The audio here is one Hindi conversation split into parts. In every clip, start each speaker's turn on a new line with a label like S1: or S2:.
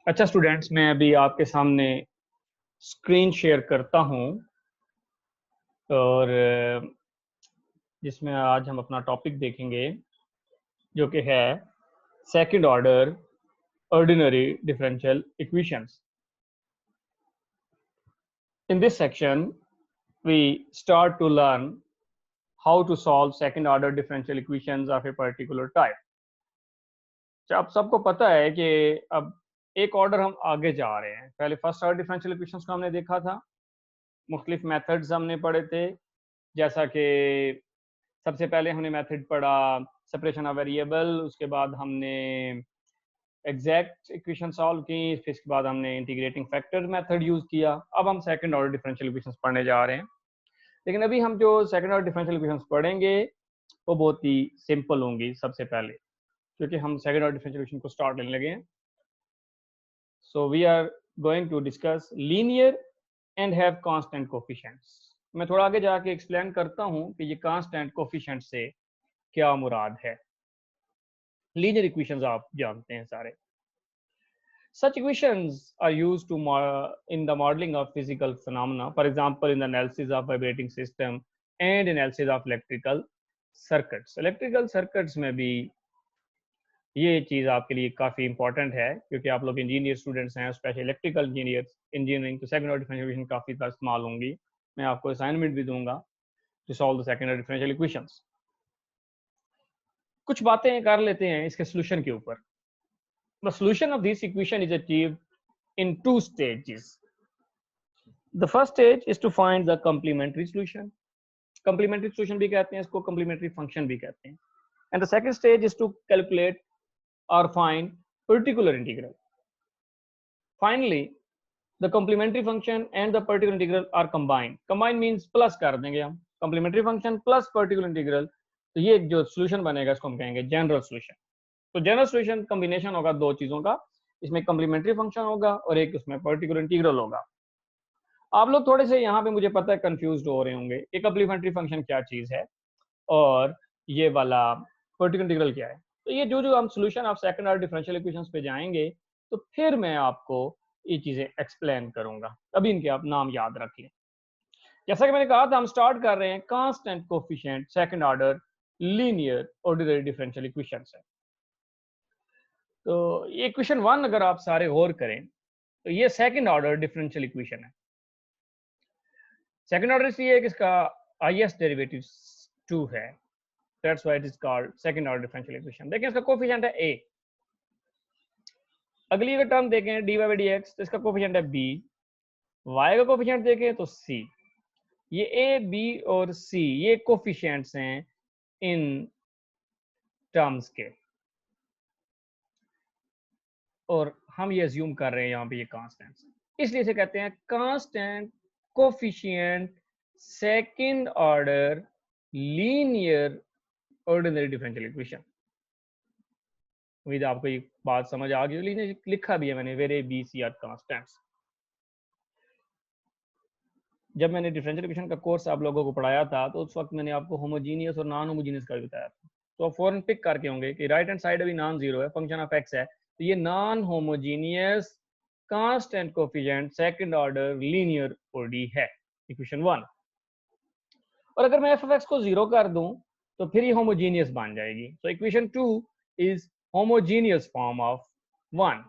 S1: अच्छा स्टूडेंट्स, मैं अभी आपके सामने स्क्रीन शेयर करता हूं और जिसमें आज हम अपना टॉपिक देखेंगे जो कि है second order ordinary differential equations. In this section we start to learn how to solve second order differential equations of a particular type. आप सबको पता है कि अब एक ऑर्डर हम आगे जा रहे हैं। पहले फर्स्ट ऑर्डर डिफरेंशियल इक्वेशंस को हमने देखा था, मुख्तलिफ मेथड्स हमने पढ़े थे, जैसा कि सबसे पहले हमने मेथड पढ़ा सेपरेशन ऑफ वेरिएबल, उसके बाद हमने एग्जैक्ट इक्वेशन सॉल्व की, फिर इसके बाद हमने इंटीग्रेटिंग फैक्टर मेथड यूज किया। अब हम सेकंड ऑर्डर डिफरेंशियल इक्वेशंस पढ़ने जा रहे हैं। लेकिन अभी हम जो सेकंड ऑर्डर डिफरेंशियल इक्वेशंस पढ़ेंगे वो बहुत ही सिंपल होंगी सबसे पहले, क्योंकि हम सेकंड ऑर्डर डिफरेंशियल इक्वेशन को स्टार्ट लेने लगे हैं। So we are going to discuss linear and have constant coefficients. मैं थोड़ा आगे जाके एक्सप्लेन करता हूं कि ये कांस्टेंट कोफिशिएंट से क्या मुराद है। लीनियर इक्वेशंस आप जानते हैं सारे। Such equations are used to in the modeling of physical phenomena, for example in the analysis of vibrating system and analysis of electrical circuits. Electrical circuits में भी ये चीज़ आपके लिए काफ़ी इंपॉर्टेंट है, क्योंकि आप लोग इंजीनियर स्टूडेंट्स हैं, स्पेशली इलेक्ट्रिकल इंजीनियरिंग, तो सेकंड ऑर्डर डिफरेंशियल इक्वेशन काफ़ी इस्तेमाल होंगी। मैं आपको असाइनमेंट भी दूंगा to solve the second order differential equations. कुछ बातें कर लेते हैं इसके सोल्यूशन के ऊपर। The solution of this equation is achieved in two stages. The first stage is to find the complementary solution. Complementary solution भी कहते हैं इसको, complementary function भी कहते हैं. And the second stage is to calculate or find particular integral. Finally, the complementary function and the particular integral are combined. Combine means plus कर देंगे हम, complementary function plus particular integral, तो ये जो solution बनेगा इसको हम कहेंगे general solution. तो जनरल सोल्यूशन कॉम्बिनेशन होगा दो चीजों का, इसमें कम्प्लीमेंट्री फंक्शन होगा और एक उसमें पर्टिकुलर इंटीग्रल होगा। आप लोग थोड़े से यहाँ पे मुझे पता है कंफ्यूज हो रहे होंगे कि कम्प्लीमेंट्री फंक्शन क्या चीज है और ये वाला पर्टिकुलर इंटीग्रल क्या है। तो ये जो जो हम solution of second order differential equations पे जाएंगे तो फिर मैं आपको ये चीजें एक्सप्लेन करूंगा। अभी इनके आप नाम याद रख लें। जैसा कि मैंने कहा था, हम स्टार्ट कर रहे हैं constant coefficient second order linear ordinary differential equation से। तो ये इक्वेशन वन अगर आप सारे गौर करें तो ये सेकंड ऑर्डर डिफरेंशियल इक्वेशन है। सेकंड ऑर्डर इसलिए है कि इसका हाईएस्ट डेरिवेटिव 2 है, that's why it is called second order differential equation. देखिए इसका कोफिशिएंट है a। अगली अगर टर्म देखें dy बाई dx तो इसका कोफिशिएंट है b। y का कोफिशिएंट देखें तो c। ये a b और c ये कोफिशिएंट्स हैं इन टर्म्स के, और हम ये अज्यूम कर रहे हैं यहाँ पे ये कांस्टेंट, इसलिए इसे कहते हैं constant coefficient second order linear ordinary differential equation. उम्मीद आपको ये बात समझ आ गई। लीनियर लिखा भी है मैंने, वेरे बी सी आर कांस्टेंट्स। जब मैंने डिफरेंशियल इक्वेशन का कोर्स आप लोगों को पढ़ाया था तो उस वक्त मैंने आपको होमोजीनियस और नॉन होमोजीनियस का भी बताया था, तो आप फौरन पिक करके होंगे कि राइट हैंड साइड अभी नॉन जीरो है, फंक्शन ऑफ एक्स है, तो ये non homogeneous constant coefficient second order linear ODE है इक्वेशन वन। और अगर मैं एफ ऑफ एक्स को जीरो कर दूं तो फिर ये होमोजीनियस बन जाएगी। तो equation two is homogeneous form of one.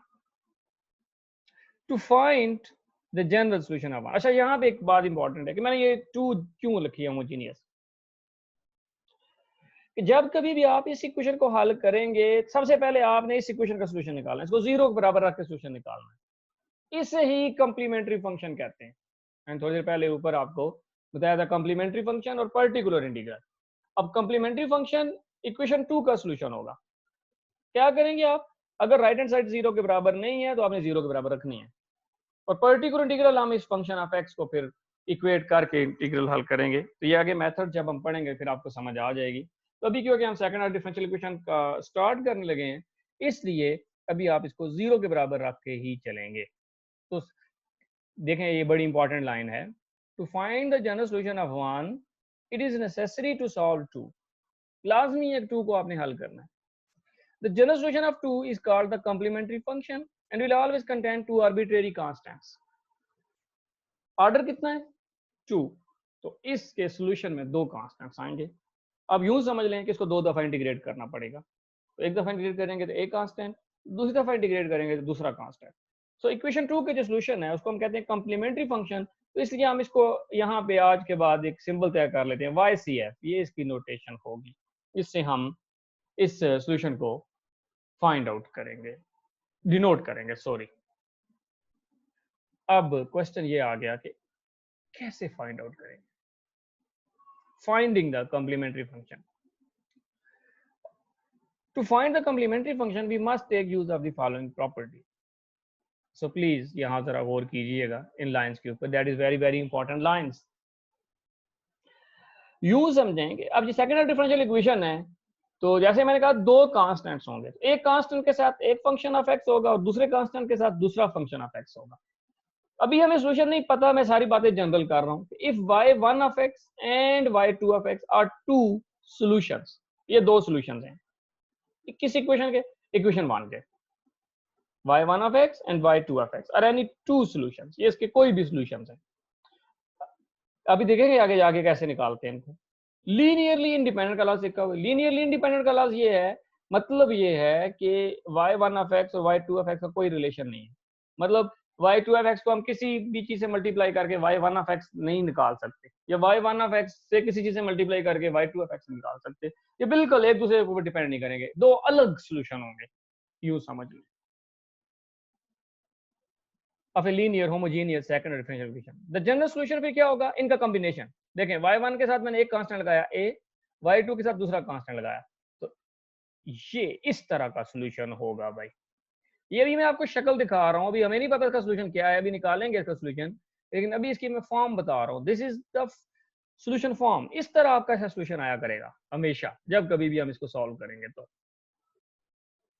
S1: To find the general solution of one. अच्छा यहाँ पे एक बात इंपॉर्टेंट है कि मैंने ये टू क्यों लिखी है होमोजीनियस। जब कभी भी आप इस इक्वेशन को हल करेंगे सबसे पहले आपने इस इक्वेशन का सोल्यूशन निकालना है, इसको जीरो के बराबर रख के सोल्यूशन निकालना है। इसे ही कंप्लीमेंट्री फंक्शन कहते हैं। मैंने थोड़ी देर पहले ऊपर आपको बताया था कंप्लीमेंट्री फंक्शन और पर्टिकुलर इंटीग्रल। अब कंप्लीमेंट्री फंक्शन इक्वेशन टू का सोल्यूशन होगा। क्या करेंगे आप, अगर राइट हैंड साइड जीरो के बराबर नहीं है तो आपने जीरो के बराबर रखनी है, और पर्टिकुलर इंटीग्रल हम इस फंक्शन ऑफ एक्स को फिर इक्वेट करके इंटीग्रल हल करेंगे। तो ये आगे मेथड जब हम पढ़ेंगे फिर आपको समझ आ जाएगी। तो अभी क्योंकि हम सेकंड ऑर्डर डिफरेंशियल इक्वेशन का स्टार्ट करने लगे हैं, इसलिए अभी आप इसको जीरो के बराबर रख के ही चलेंगे। तो देखें ये बड़ी इंपॉर्टेंट लाइन है, to find the general solution of one it is necessary to solve two. लाजमी है टू को आपने हल करना है। The general solution of 2 is called the complementary function and will always contain two arbitrary constants. Order कितना है 2, तो इसके सॉल्यूशन में दो कांस्टेंट्स आएंगे। अब यूं समझ लें कि इसको दो दफा इंटीग्रेट करना पड़ेगा, तो एक दफा इंटीग्रेट करेंगे तो एक कांस्टेंट, दूसरी दफा इंटीग्रेट करेंगे तो दूसरा कांस्टेंट। सो इक्वेशन 2 के जो सॉल्यूशन है उसको हम कहते हैं कॉम्प्लीमेंट्री फंक्शन। तो इसलिए हम इसको यहाँ पे आज के बाद एक सिंबल तय कर लेते हैं YCF, ये इसकी नोटेशन होगी। इससे हम इस सॉल्यूशन को फाइंड आउट करेंगे, डिनोट करेंगे, सॉरी। अब क्वेश्चन ये आ गया कि कैसे फाइंड आउट करेंगे, finding the complementary function. To find the complementary function, we must take use of the following property. So please यहाँ जरा गौर कीजिएगा इन लाइंस के ऊपर, that is very very important lines. यूं समझें कि अब ये सेकंड ऑर्डर डिफरेंशियल इक्वेशन है, तो जैसे मैंने कहा दो कांस्टेंट्स होंगे, एक कांस्टेंट के साथ एक फंक्शन ऑफ एक्स होगा और दूसरे कांस्टेंट के साथ दूसरा फंक्शन ऑफ एक्स होगा। अभी हमें सॉल्यूशन नहीं पता, मैं सारी बातें जनरल कर रहा हूँ। If y1 of x and y2 of x are two solutions, ये दो सॉल्यूशंस हैं किस इक्वेशन के, इक्वेशन 1 के। y1 of x and y2 of x are any two solutions, ये इसके कोई भी सॉल्यूशंस हैं। अभी देखेंगे आगे जाके कैसे निकालते हैं इनको। लीनियरली इंडिपेंडेंट का लॉज लिखा हुआ है। लीनियरली इंडिपेंडेंट का लॉज ये है, मतलब ये है कि y1 of x और y2 of x का कोई रिलेशन नहीं है। मतलब y2 of x को हम किसी भी चीज से मल्टीप्लाई करके y1 of x नहीं निकाल सकते, या y1 of x से किसी चीज से मल्टीप्लाई करके y2 of x निकाल सकते। ये बिल्कुल एक दूसरे के ऊपर डिपेंड नहीं करेंगे, दो अलग सॉल्यूशन होंगे, यूं समझ लें। Of a linear homogeneous second differential equation, the general solution फिर क्या होगा, इनका कॉम्बिनेशन। देखें y1 के साथ मैंने एक कांस्टेंट लगाया a, y2 के साथ दूसरा कांस्टेंट लगाया, तो ये इस तरह का सॉल्यूशन होगा भाई। ये भी मैं आपको शक्ल दिखा रहा हूँ, अभी हमें नहीं पता इसका सॉल्यूशन क्या है, अभी निकालेंगे इसका सॉल्यूशन, लेकिन अभी इसकी मैं फॉर्म बता रहा हूँ। This is the solution form. इस तरह आपका ऐसा सॉल्यूशन आया करेगा हमेशा जब कभी भी हम इसको सॉल्व करेंगे। तो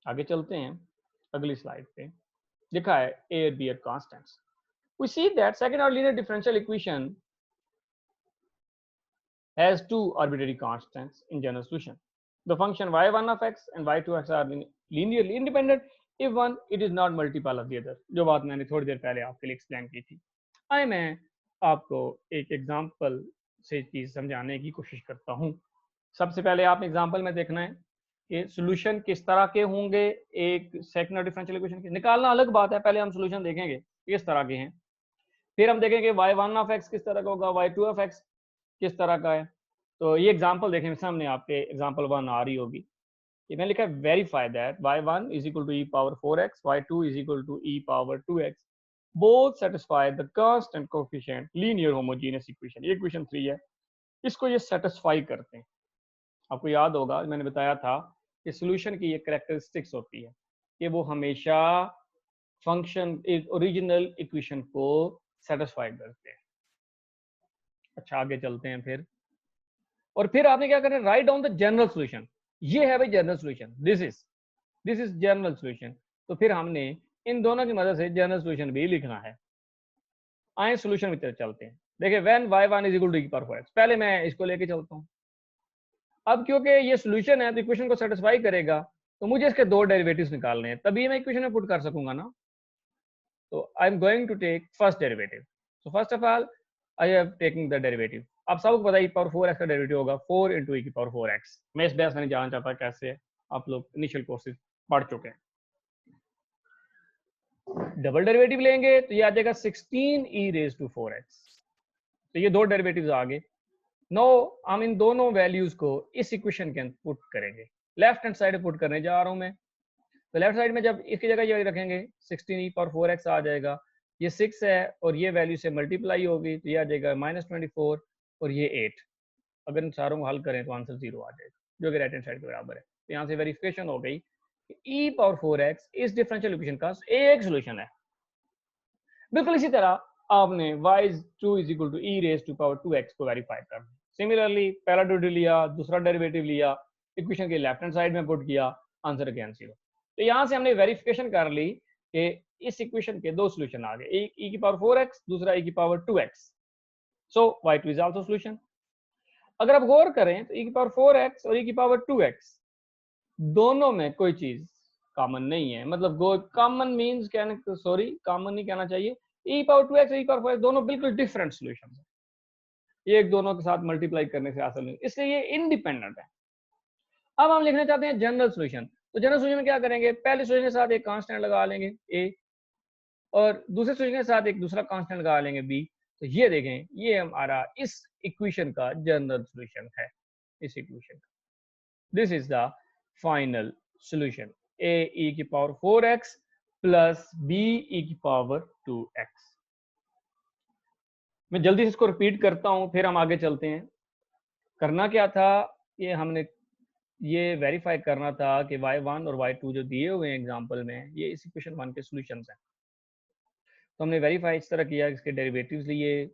S1: आगे चलते हैं, अगली स्लाइड पे लिखा है a and b are constants. We see that second order linear differential equation has two arbitrary constants in general solution. The function y1 of x and y2 of x are linearly independent if one it is not multiple of the other. जो बात मैंने थोड़ी देर पहले आपके लिए एक्सप्लेन की थी। आइए मैं आपको एक एग्जांपल से चीज समझाने की कोशिश करता हूँ। सबसे पहले आप एग्जांपल में देखना है कि सॉल्यूशन किस तरह के होंगे। एक सेकंड ऑर्डर डिफरेंशियल इक्वेशन के निकालना अलग बात है, पहले हम सॉल्यूशन देखेंगे किस तरह के हैं, फिर हम देखेंगे y1 of x किस तरह का होगा, y2 of x किस तरह का है। तो ये एग्जांपल देखें, सामने आपके एग्जांपल 1 आ रही होगी। ये मैंने लिखा है verify that y1 is equal to e power 4x, y2 is equal to e power 2x, both satisfy the constant coefficient linear homogeneous equation। ये इक्वेशन 3 है, इसको ये सेटिस्फाई करते हैं। आपको याद होगा मैंने बताया था कि सॉल्यूशन की ये कैरेक्टरिस्टिक्स होती है कि वो हमेशा फंक्शन ओरिजिनल इक्वेशन को सेटिस्फाई करते हैं। अच्छा आगे चलते हैं फिर, और फिर आपने क्या करना है, write down the general solution. ये है भाई general solution, this is general solution. तो फिर हमने इन दोनों की मदद से जनरल सॉल्यूशन भी लिखना है। आए सॉल्यूशन की तरफ चलते हैं। देखिए when y1 is equal to e power 4x, पहले मैं इसको लेके चलता हूँ। अब क्योंकि ये सॉल्यूशन है तो इक्वेशन को सेटिस्फाई करेगा, तो मुझे इसके दो डेरिवेटिव्स निकालने हैं, तभी मैं इक्वेशन में पुट कर सकूंगा ना। तो I am going to take first derivative. So first of all I have taking the derivative. अब सबको पता है e पावर 4x का डेरिवेटिव होगा 4 into e की पावर 4x। मैं इस बहस में नहीं जानना चाहता कैसे है, आप लोग इनिशियल कोर्सेज पढ़ चुके हैं। डबल डेरिवेटिव लेंगे तो ये आ जाएगा 16e raised to 4x। तो ये दो डेरिवेटिव्स आ गए। नो हम इन दोनों वैल्यूज को इस इक्वेशन के अंदर पुट करेंगे, लेफ्ट हैंड साइड पुट करने जा रहा हूं मैं। तो लेफ्ट साइड में जब इसकी जगह ये रखेंगे 16e पावर 4x आ जाएगा, ये 6 है और ये वैल्यू से मल्टीप्लाई होगी तो ये आ जाएगा -24 और ये 8। अगर इन चारों को हल करें तो आंसर 0 आ जाएगा, जो कि राइट हैंड साइड के बराबर है। तो यहाँ से वेरिफिकेशन हो गई कि e पावर 4x इस डिफरेंशियल इक्वेशन का एक सोल्यूशन है। बिल्कुल इसी तरह आपने y2 is equal to e raised to power 2x को वेरीफाई करना। सिमिलरली पहला डेरिवेटिव लिया, दूसरा डेरिवेटिव लिया, इक्वेशन के लेफ्ट हैंड साइड में पुट किया, आंसर अगेन 0। तो यहाँ से हमने वेरिफिकेशन कर ली कि इस इक्वेशन के दो सॉल्यूशन आ गए, एक e की पावर 4x, दूसरा e की power 2x। So y2 is also solution. अगर आप गौर करें तो e की पावर 4x और e की पावर 2x दोनों में कोई चीज कॉमन नहीं है, मतलब गो कॉमन मीन्स कहने, सॉरी कॉमन नहीं कहना चाहिए, e power 2x e power 5 दोनों बिल्कुल डिफरेंट सॉल्यूशंस हैं, ये एक दोनों के साथ मल्टीप्लाई करने से हासिल नहीं, इसलिए ये इंडिपेंडेंट है। अब हम लिखना चाहते हैं जनरल सॉल्यूशन, तो जनरल सॉल्यूशन में क्या करेंगे, पहले सॉल्यूशन के साथ एक कांस्टेंट लगा लेंगे a, और दूसरे सॉल्यूशन के साथ एक दूसरा कांस्टेंट लगा लेंगे b, तो ये देखें ये हमारा इस इक्वेशन का जनरल सॉल्यूशन है, इस इक्वेशन का। This is the final solution, a e की power 4x plus b e की पावर 2x। मैं जल्दी से इसको रिपीट करता हूं, फिर हम आगे चलते हैं। करना क्या था, ये हमने ये वेरीफाई करना था कि y1 और y2 जो दिए हुए हैं एग्जांपल में, ये इस इक्वेशन 1 के सॉल्यूशंस हैं। तो हमने वेरीफाई इस तरह किया, इसके डेरिवेटिव्स लिए,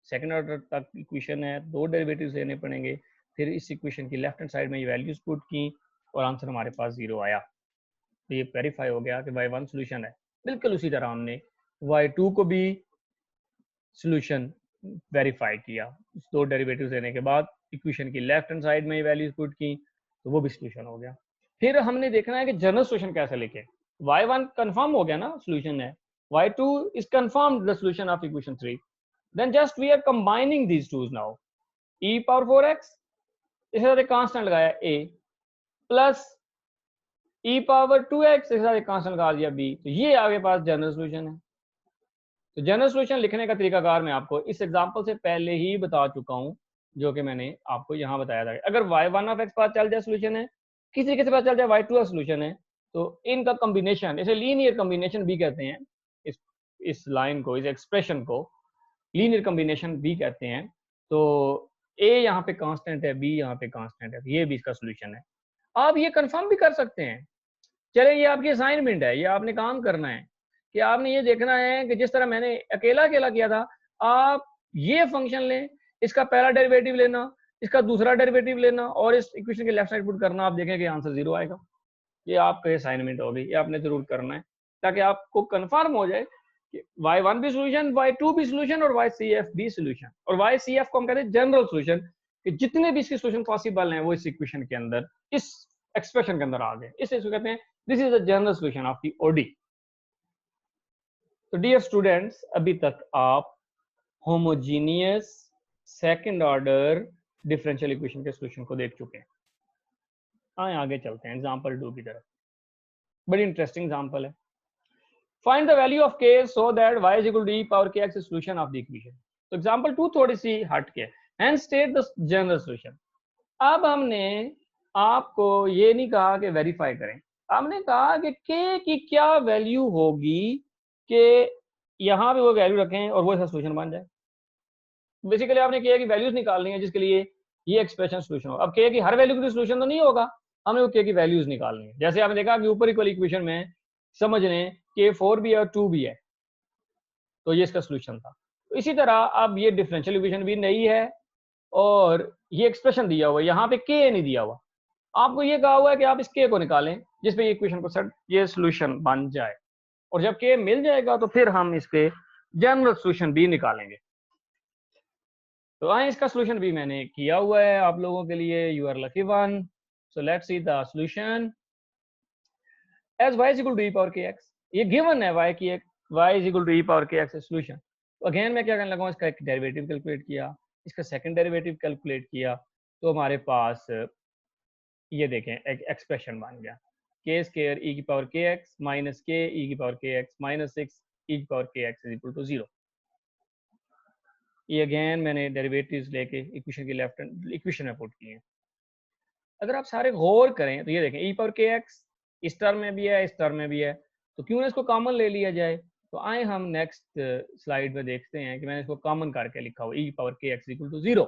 S1: सेकंड ऑर्डर तक इक्वेशन है, 2 डेरिवेटिव्स लेने पड़ेंगे, फिर इस इक्वेशन की लेफ्ट हैंड साइड में ये वैल्यूज पुट की और आंसर हमारे पास 0 आया। तो ये वेरीफाई हो गया कि y1 सॉल्यूशन है। बिल्कुल उसी तरह हमने y2 को भी सॉल्यूशन वेरीफाई किया, 2 डेरिवेटिव्स लेने के बाद इक्वेशन की लेफ्ट हैंड साइड में ये वैल्यूज पुट की, तो वो भी सॉल्यूशन हो गया। फिर हमने देखना है कि जनरल सॉल्यूशन कैसे लिखे। y1 कंफर्म हो गया ना सॉल्यूशन है, y2 is confirmed the solution of equation 3, then just we are combining these two now, e power 4x इसके साथ एक कांस्टेंट लगाया a plus e power 2x इसके साथ एक कांस्टेंट लगा दिया b, तो ये आपके पास जनरल सॉल्यूशन है। तो जनरल सॉल्यूशन लिखने का तरीकाकार मैं आपको इस एग्जांपल से पहले ही बता चुका हूं, जो कि मैंने आपको यहाँ बताया था। अगर y1 ऑफ x पता चल जाए सॉल्यूशन है, किसी तरीके से पता चल जाए y2 का सॉल्यूशन है, तो इनका कॉम्बिनेशन, इसे लीनियर कॉम्बिनेशन भी कहते हैं, इस लाइन को, इस एक्सप्रेशन को लीनियर कॉम्बिनेशन भी कहते हैं। तो a यहाँ पे कांस्टेंट है, b यहाँ पे कांस्टेंट है, तो ये भी इसका सॉल्यूशन है। आप ये कंफर्म भी कर सकते हैं। चले ये आपकी असाइनमेंट है, ये आपने काम करना है कि आपने ये देखना है कि जिस तरह मैंने अकेला अकेला किया था, आप ये फंक्शन लें, इसका पहला डेरिवेटिव लेना, इसका दूसरा डेरिवेटिव लेना और इस इक्वेशन के लेफ्ट साइड पुट करना, आप देखेंगे आंसर 0 आएगा। ये आपका असाइनमेंट होगी, ये आपने जरूर करना है ताकि आपको कंफर्म हो जाए कि y1 भी सॉल्यूशन, y2 भी सॉल्यूशन और ycf भी सॉल्यूशन। और ycf को हम कहते हैं जनरल सॉल्यूशन, कि जितने भी इसके सॉल्यूशन पॉसिबल हैं वो इस इक्वेशन के अंदर, इस एक्सप्रेशन के अंदर आ गए, इसे कहते हैं this is the general solution of the ODE. तो डियर स्टूडेंट्स, अभी तक आप homogeneous second order differential equation के सॉल्यूशन को देख चुके हैं। आए आगे चलते हैं एग्जांपल 2 की तरफ। बड़ी इंटरेस्टिंग एग्जांपल है। Find the value of k so that y is equal to e power kx is solution of the equation। तो एग्जांपल 2 थोड़ी सी हट के, and state the general solution. अब हमने आपको ये नहीं कहा कि वेरीफाई करें, हमने कहा कि k की क्या वैल्यू होगी कि यहाँ पे वो वैल्यू रखें और वो इसका सॉल्यूशन बन जाए। बेसिकली आपने k की वैल्यूज निकालनी है जिसके लिए ये एक्सप्रेशन सॉल्यूशन हो। अब k की हर वैल्यू के लिए सॉल्यूशन तो नहीं होगा, हमें वो k की वैल्यूज निकालनी है। जैसे आपने देखा कि ऊपर इक्वल इक्वेशन में समझ लें कि 4 भी है और 2 भी है, तो ये इसका सॉल्यूशन था। तो इसी तरह अब ये डिफरेंशियल इक्वेशन भी नहीं है और ये एक्सप्रेशन दिया हुआ है, यहाँ पे k नहीं दिया हुआ। आपको ये कहा हुआ है कि आप इस k को निकालें जिस पे ये इक्वेशन को सेट, ये सॉल्यूशन बन जाए, और जब k मिल जाएगा तो फिर हम इस पे जनरल सॉल्यूशन भी निकालेंगे। तो आए इसका सॉल्यूशन भी मैंने किया हुआ है आप लोगों के लिए, you are lucky one. So let's see the solution as y is equal to e power kx। ये गिवन है y is equal to e power kx solution. तो अगेन मैं क्या करने लगा हूं, इसका एक डेरिवेटिव कैलकुलेट किया, इसका सेकंड डेरिवेटिव कैलकुलेट किया, तो हमारे पास ये देखें एक एक्सप्रेशन बन गया, k स्क्वायर e की power kx minus k e की पावर kx माइनस 6 e की power kx is equal to 0। ये अगेन मैंने डेरिवेटिव्स लेके इक्वेशन की लेफ्ट हैंड इक्वेशन में पुट किए हैं। अगर आप सारे गौर करें तो ये देखें e पावर kx इस टर्म में भी है, इस टर्म में भी है, तो क्यों ना इसको कॉमन ले लिया जाए। तो आए हम नेक्स्ट स्लाइड में देखते हैं कि मैंने इसको कॉमन करके लिखा हुआ e power kx equal to 0।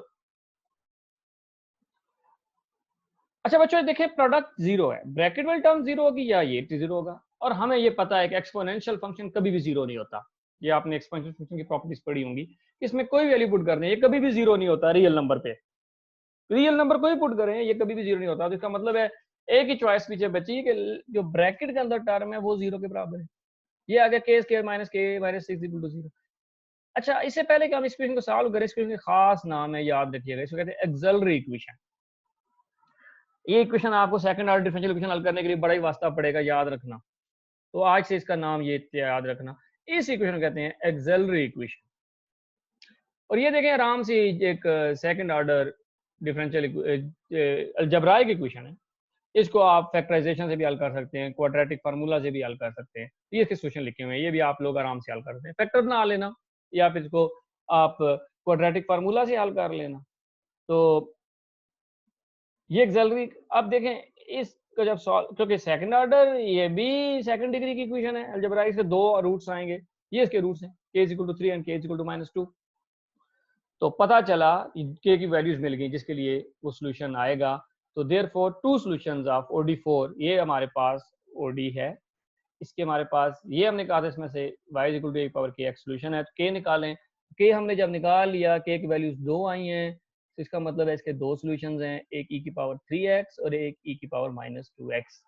S1: अच्छा बच्चों देखें प्रोडक्ट 0 है, ब्रैकेट वाली टर्म 0 होगी या ये 0 होगा, और हमें ये पता है कि एक्सपोनेंशियल फंक्शन कभी भी 0 नहीं होता। ये आपने एक्सपोनेंशियल फंक्शन की प्रॉपर्टीज पढ़ी होंगी, इसमें कोई वैल्यू पुट कर दें ये कभी भी 0 नहीं होता। रियल नंबर पे रियल नंबर कोई पुट करें ये कभी भी 0 नहीं होता। तो इसका मतलब है एक ही चॉइस पीछे बची कि जो ब्रैकेट के अंदर टर्म है वो 0 के बराबर है। ये आ गया k square minus k minus 6 equal to 0। अच्छा इससे पहले कि हम इस इक्वेशन को सॉल्व करें, इस इक्वेशन का खास नाम है, याद रखिएगा, इसको कहते हैं एक्सिलरी इक्वेशन। ये इक्वेशन आपको सेकंड ऑर्डर डिफरेंशियल इक्वेशन हल करने के लिए बड़ा ही वास्ता पड़ेगा, याद रखना। तो आज से इसका नाम ये याद रखना, इस इक्वेशन कहते हैं एक्सेलरी इक्वेशन। और ये देखें आराम से एक second order differential algebraic equation है। इसको आप फैक्टराइजेशन से भी हल कर सकते हैं, क्वाड्रेटिक फार्मूला से भी हल कर सकते हैं। ये इसके सोल्यूशन लिखे हुए हैं, ये भी आप लोग आराम से हल कर सकते हैं। फैक्टर बना लेना या फिर इसको आप क्वाड्रेटिक फार्मूला से हल कर लेना। तो ये एक्सेलरी, अब देखें इसको जब सॉल्व, क्योंकि सेकंड ऑर्डर ये भी सेकंड डिग्री की इक्वेशन है अलजेब्राइक से, दो रूट्स आएंगे, ये इसके रूट्स हैं k = 3 एंड k = -2। तो पता चला k की वैल्यूज मिल गई जिसके लिए वो सोल्यूशन आएगा। तो therefore to solutions of OD4, ये हमारे पास OD है, इसके हमारे पास ये हमने कहा था इसमें से y = a/kx सोल्यूशन है। तो k निकालें, k हमने जब निकाल लिया, k की वैल्यूज 2 आई हैं, तो इसका मतलब है इसके दो सॉल्यूशंस हैं, एक e⁻3x और एक e⁻2x।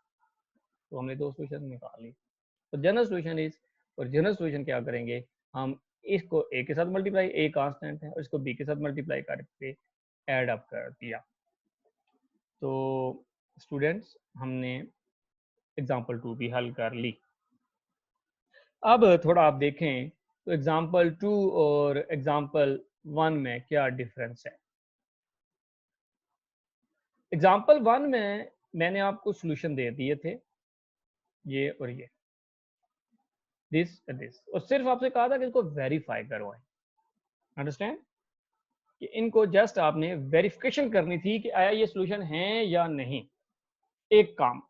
S1: तो हमने दो सॉल्यूशन निकाल ली। तो जनरल सॉल्यूशन इज, और जनरल सॉल्यूशन क्या करेंगे हम, इसको a के साथ मल्टीप्लाई, a कांस्टेंट है, और इसको b के साथ मल्टीप्लाई करके ऐड अप कर दिया। तो स्टूडेंट्स हमने एग्जाम्पल 2 भी हल कर ली। अब थोड़ा आप देखें तो एग्जाम्पल 2 और एग्जाम्पल 1 में क्या डिफरेंस है। एग्जाम्पल 1 में मैंने आपको सॉल्यूशन दे दिए थे, ये और ये, दिस और सिर्फ आपसे कहा था कि इसको वेरीफाई करो। अंडरस्टैंड कि इनको जस्ट आपने वेरिफिकेशन करनी थी कि आया ये सॉल्यूशन है या नहीं, एक काम।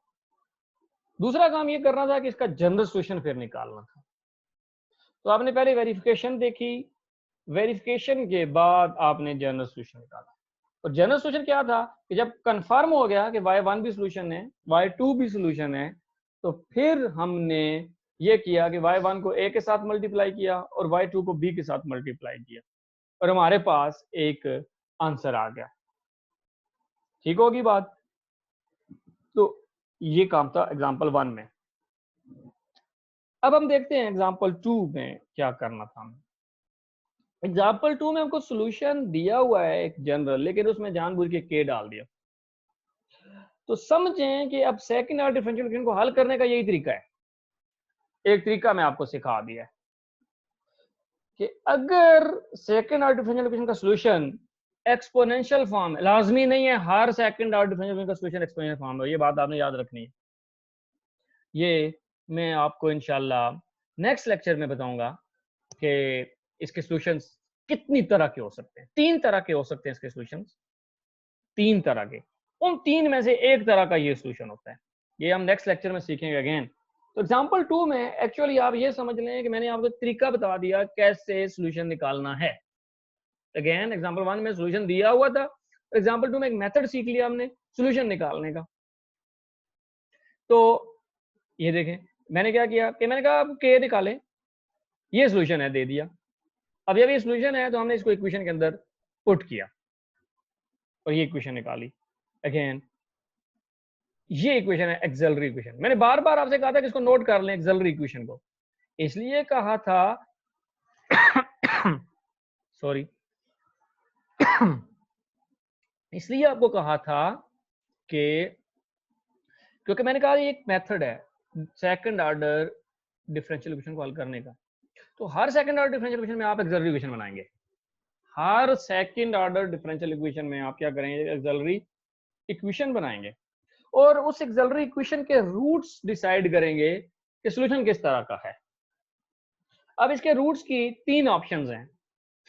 S1: दूसरा काम ये करना था कि इसका जनरल सॉल्यूशन फिर निकालना था। तो आपने पहले वेरिफिकेशन देखी, वेरिफिकेशन के बाद आपने जनरल सॉल्यूशन निकाला। और जनरल सॉल्यूशन क्या था कि जब कंफर्म हो गया कि y1 भी सॉल्यूशन है, y2 भी सॉल्यूशन है, तो फिर हमने ये किया कि y1 को a के साथ मल्टीप्लाई किया और y2 को b के साथ मल्टीप्लाई किया, और हमारे पास एक आंसर आ गया। ठीक होगी बात। तो ये काम था एग्जाम्पल 1 में। अब हम देखते हैं एग्जाम्पल 2 में क्या करना था हमें। एग्जाम्पल 2 में हमको सॉल्यूशन दिया हुआ है एक जनरल, लेकिन उसमें जानबूझ के k डाल दिया। तो समझें कि अब सेकंड ऑर्डर डिफरेंशियल इक्वेशन को हल करने का यही तरीका है। एक तरीका मैं आपको सिखा दिया है कि अगर सेकंड ऑर्डर डिफरेंशियल इक्वेशन का सॉल्यूशन एक्सपोनेंशियल फॉर्म है, लाजमी नहीं है हर सेकंड ऑर्डर डिफरेंशियल इक्वेशन का सॉल्यूशन एक्सपोनेंशियल फॉर्म है, ये बात आपने याद रखनी है। ये मैं आपको इंशाल्लाह नेक्स्ट लेक्चर में बताऊंगा कि इसके सॉल्यूशंस कितनी तरह के हो सकते हैं। 3 तरह के हो सकते हैं इसके सॉल्यूशंस, 3 तरह के। उन 3 में से एक तरह का ये सॉल्यूशन होता है, ये हम नेक्स्ट लेक्चर में सीखेंगे अगेन। तो एग्जांपल 2 में एक्चुअली आप ये समझ लें कि मैंने आपको तरीका बता दिया कैसे सॉल्यूशन निकालना है। अगेन एग्जांपल 1 में सॉल्यूशन दिया हुआ था, एग्जांपल 2 में एक मेथड सीख लिया हमने सॉल्यूशन निकालने का। तो ये देखें मैंने क्या किया कि मैंने कहा आप k निकालें, ये सॉल्यूशन है, दे दिया। अब जब ये सॉल्यूशन है तो हमने इसको इक्वेशन के अंदर पुट किया और ये इक्वेशन निकाली। अगेन ये इक्वेशन है एक्सेलरी इक्वेशन। मैंने बार बार आपसे कहा था कि इसको नोट कर लें एक्सेलरी इक्वेशन को, इसलिए कहा था सॉरी इसलिए आपको कहा था कि क्योंकि मैंने कहा ये एक मेथड है सेकंड ऑर्डर डिफरेंशियल इक्वेशन को हल करने का। तो हर सेकंड ऑर्डर डिफरेंशियल इक्वेशन में आप एक्सेलरी इक्वेशन बनाएंगे। हर सेकंड ऑर्डर डिफरेंशियल इक्वेशन में आप क्या करेंगे, एक्सेलरी इक्वेशन बनाएंगे, और उस एक्सेलरी इक्वेशन के रूट्स डिसाइड करेंगे कि सॉल्यूशन किस तरह का है। अब इसके रूट्स की 3 ऑप्शंस हैं।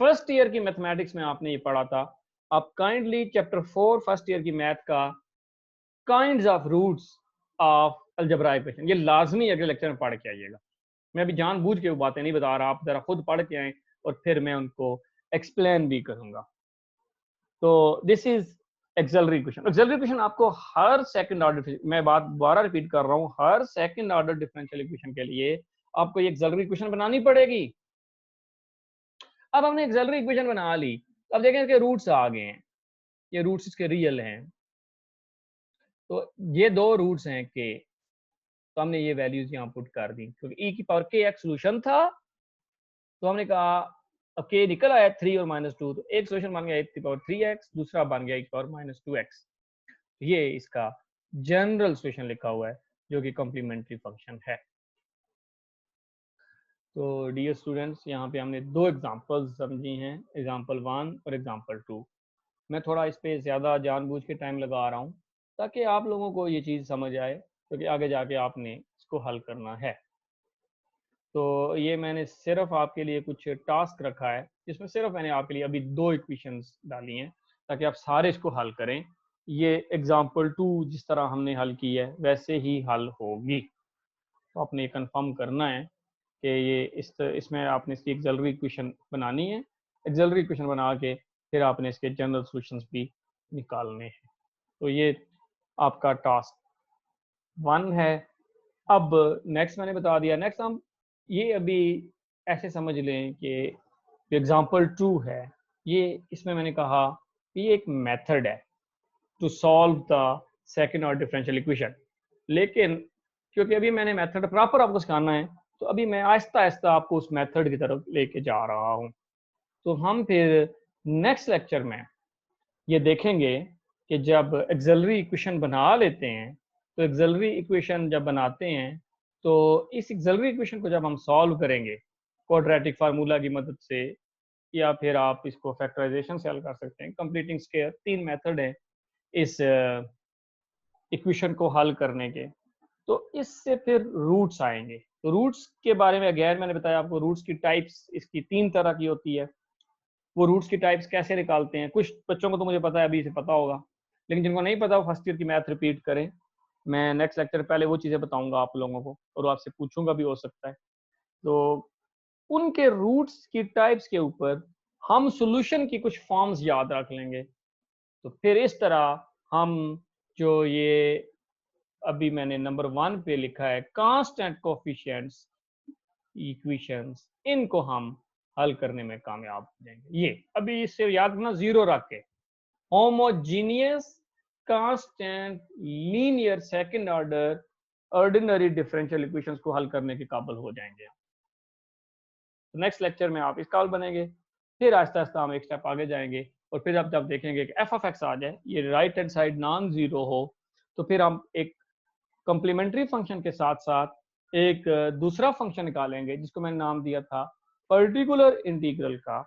S1: फर्स्ट ईयर की मैथमेटिक्स में आपने ये पढ़ा था, आप काइंडली चैप्टर 4 फर्स्ट ईयर की मैथ का kinds of roots of algebraic equation, ये लाजमी अगले लेक्चर में पढ़ के आइएगा। मैं अभी जानबूझ के वो बातें नहीं बता रहा, आप जरा खुद पढ़ के आए और फिर मैं उनको एक्सप्लेन भी करूंगा। तो this is auxiliary equation. Auxiliary equation आपको हर सेकंड ऑर्डर, मैं बात दोबारा रिपीट कर रहा हूं, हर सेकंड ऑर्डर डिफरेंशियल इक्वेशन के लिए आपको ये एक्सेलरी इक्वेशन बनानी पड़ेगी। अब हमने एक्सेलरी इक्वेशन बना ली, अब देखें इसके रूट्स आ गए हैं, ये रूट्स इसके रियल हैं। तो ये दो रूट्स हैं के, तो हमने ये वैल्यूज यहाँ पुट कर दी क्योंकि e⁻kx सॉल्यूशन था। तो हमने कहा अब k निकल आया 3 और -2, तो एक सॉल्यूशन बन गया e⁻3x, दूसरा बन गया e⁻2x। ये इसका जनरल सॉल्यूशन लिखा हुआ है जो कि कॉम्प्लीमेंट्री फंक्शन है। तो डियर स्टूडेंट्स, यहाँ पे हमने दो एग्जांपल्स समझी हैं, एग्जांपल 1 और एग्जांपल 2। मैं थोड़ा इस पे ज़्यादा जानबूझ के टाइम लगा रहा हूँ ताकि आप लोगों को ये चीज़ समझ आए, क्योंकि आगे जाके आपने इसको हल करना है। तो ये मैंने सिर्फ आपके लिए कुछ टास्क रखा है जिसमें सिर्फ मैंने आपके लिए अभी दो इक्वेशंस डाली हैं ताकि आप सारे इसको हल करें। ये एग्जांपल 2 जिस तरह हमने हल की है वैसे ही हल होगी। तो आपने ये कंफर्म करना है कि ये इसमें आपने इसकी एक्सिलरी इक्वेशन बनानी है। एक्सिलरी इक्वेशन बना के फिर आपने इसके जनरल सॉल्यूशंस भी निकालने हैं। तो ये आपका टास्क 1 है। अब नेक्स्ट मैंने बता दिया, नेक्स्ट हम ये अभी ऐसे समझ लें कि एग्जांपल 2 है, ये इसमें मैंने कहा कि ये एक मेथड है to solve the second order differential equation. लेकिन क्योंकि अभी मैंने मेथड प्रॉपर आपको सिखाना है, तो अभी मैं आहिस्ता आहिस्ता आपको उस मेथड की तरफ लेके जा रहा हूँ। तो हम फिर नेक्स्ट लेक्चर में ये देखेंगे कि जब एक्सिलरी इक्वेशन बना लेते हैं, तो एक्सिलरी इक्वेशन जब बनाते हैं तो इस एक्सिलरी इक्वेशन को जब हम सॉल्व करेंगे क्वाड्रेटिक फार्मूला की मदद से, या फिर आप इसको फैक्टराइजेशन से हल कर सकते हैं, कंप्लीटिंग स्क्वायर, 3 मेथड है इस इक्वेशन को हल करने के। तो इससे फिर रूट्स आएंगे। तो रूट्स के बारे में अगेन मैंने बताया आपको, रूट्स की टाइप्स इसकी 3 तरह की होती है। वो रूट्स की टाइप्स कैसे निकालते हैं, कुछ बच्चों को तो मुझे पता है, अभी से पता होगा, लेकिन जिनको नहीं पता वो फर्स्ट ईयर की मैथ रिपीट करें। मैं नेक्स्ट लेक्चर पहले वो चीज़ें बताऊंगा आप लोगों को, और आपसे पूछूंगा भी हो सकता है। तो उनके रूट्स की टाइप्स के ऊपर हम सॉल्यूशन की कुछ फॉर्म्स याद रख लेंगे। तो फिर इस तरह हम जो ये अभी मैंने नंबर 1 पे लिखा है कांस्टेंट कोफिशिएंट्स इक्वेशंस, इनको हम हल करने में कामयाब हो जाएंगे। ये अभी इससे याद रखना, जीरो रख के homogeneous constant linear second order ordinary differential equations को हल करने के काबिल हो जाएंगे। तो नेक्स्ट लेक्चर में आप इस काबिल बनेंगे, फिर आहिस्ता आहिस्ता हम एक स्टेप आगे जाएंगे, और फिर आप जब देखेंगे कि एफ ऑफ एक्स आ जाए, ये right hand side non zero हो, तो फिर हम एक कॉम्प्लीमेंट्री फंक्शन के साथ साथ एक दूसरा फंक्शन निकालेंगे जिसको मैंने नाम दिया था पर्टिकुलर इंटीग्रल का।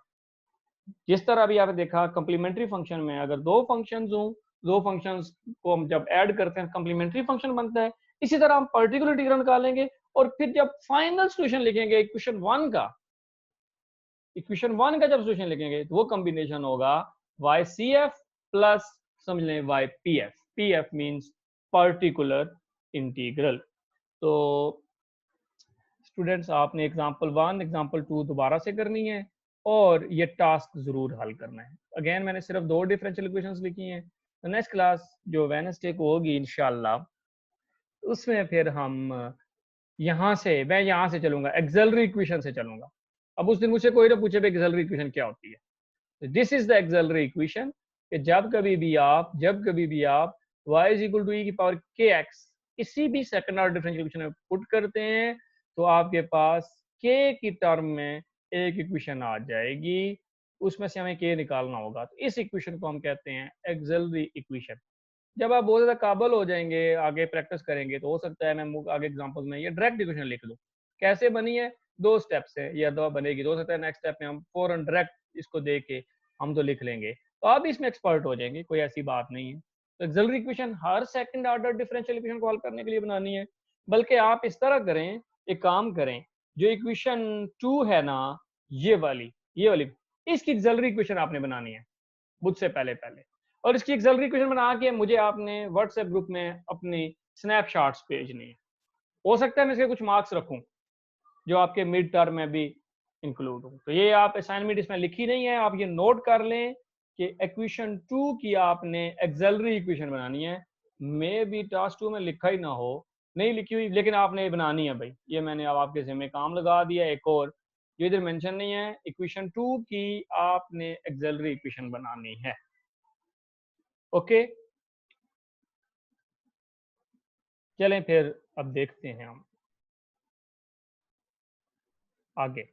S1: जिस तरह अभी आपने देखा कॉम्प्लीमेंट्री फंक्शन में अगर दो फंक्शंस हों, दो फंक्शंस को हम जब ऐड करते हैं कॉम्प्लीमेंट्री फंक्शन बनता है। इसी तरह हम पर्टिकुलर इंटीग्रल निकालेंगे, और फिर जब फाइनल सॉल्यूशन लिखेंगे इक्वेशन 1 का जब सॉल्यूशन लिखेंगे तो वो कॉम्बिनेशन होगा YCF प्लस समझ लें YPF। PF means particular integral. तो स्टूडेंट्स, आपने एग्जाम्पल 1 एग्जाम्पल 2 दोबारा से करनी है, और ये टास्क जरूर हल करना है। अगेन मैंने सिर्फ 2 डिफरेंशियल इक्वेशंस लिखी हैं। तो नेक्स्ट क्लास जो वेडनेसडे को होगी इंशाल्लाह, उसमें फिर हम मैं यहाँ से चलूंगा, एक्सिलरी इक्वेशन से चलूंगा। अब उस दिन मुझसे कोई ना पूछे एक्सिलरी इक्वेशन क्या होती है। This is the axillary equation कि जब कभी भी आप y इज इक्वल टू ई की पावर के एक्स किसी भी सेकंड ऑर्डर डिफरेंशियल इक्वेशन में पुट करते हैं, तो आपके पास k की टर्म में एक इक्वेशन आ जाएगी, उसमें से हमें k निकालना होगा। तो इस इक्वेशन को हम कहते हैं एक्सिलरी इक्वेशन। जब आप बहुत ज्यादा काबल हो जाएंगे, आगे प्रैक्टिस करेंगे, तो हो सकता है मैं आगे एग्जांपल में ये डायरेक्ट इक्वेशन लिख दूं। कैसे बनी है, 2 स्टेप से ये दवा बनेगी, तो हो सकता है नेक्स्ट स्टेप में हम फौरन डायरेक्ट इसको दे के हम तो लिख लेंगे, तो आप इसमें एक्सपर्ट हो जाएंगे, कोई ऐसी बात नहीं है। तो एक्सिलरी इक्वेशन हर सेकंड ऑर्डर डिफरेंशियल इक्वेशन को हल करने के लिए बनानी है। बल्कि आप इस तरह करें, एक काम करें, जो इक्वेशन 2 है ना, ये वाली इसकी एक्सिलरी इक्वेशन आपने बनानी है मुझसे पहले पहले, और इसकी एक्सिलरी इक्वेशन बना के मुझे आपने व्हाट्सएप ग्रुप में अपनी स्नैपशॉट्स भेजनी है। हो सकता है मैं इसके कुछ मार्क्स रखूं जो आपके मिड टर्म में भी इंक्लूड हो। तो ये आप असाइनमेंट इसमें लिखी नहीं है, आप ये नोट कर लें कि इक्वेशन 2 की आपने एक्सिलरी इक्वेशन बनानी है। मे बी टास्क 2 में लिखा ही ना हो, नहीं लिखी हुई, लेकिन आपने ये बनानी है भाई। ये मैंने अब आपके जिम्मे काम लगा दिया। एक और जो इधर मेंशन नहीं है, इक्वेशन 2 की आपने एक्सिलरी इक्वेशन बनानी है। ओके, चलें फिर अब देखते हैं हम आगे।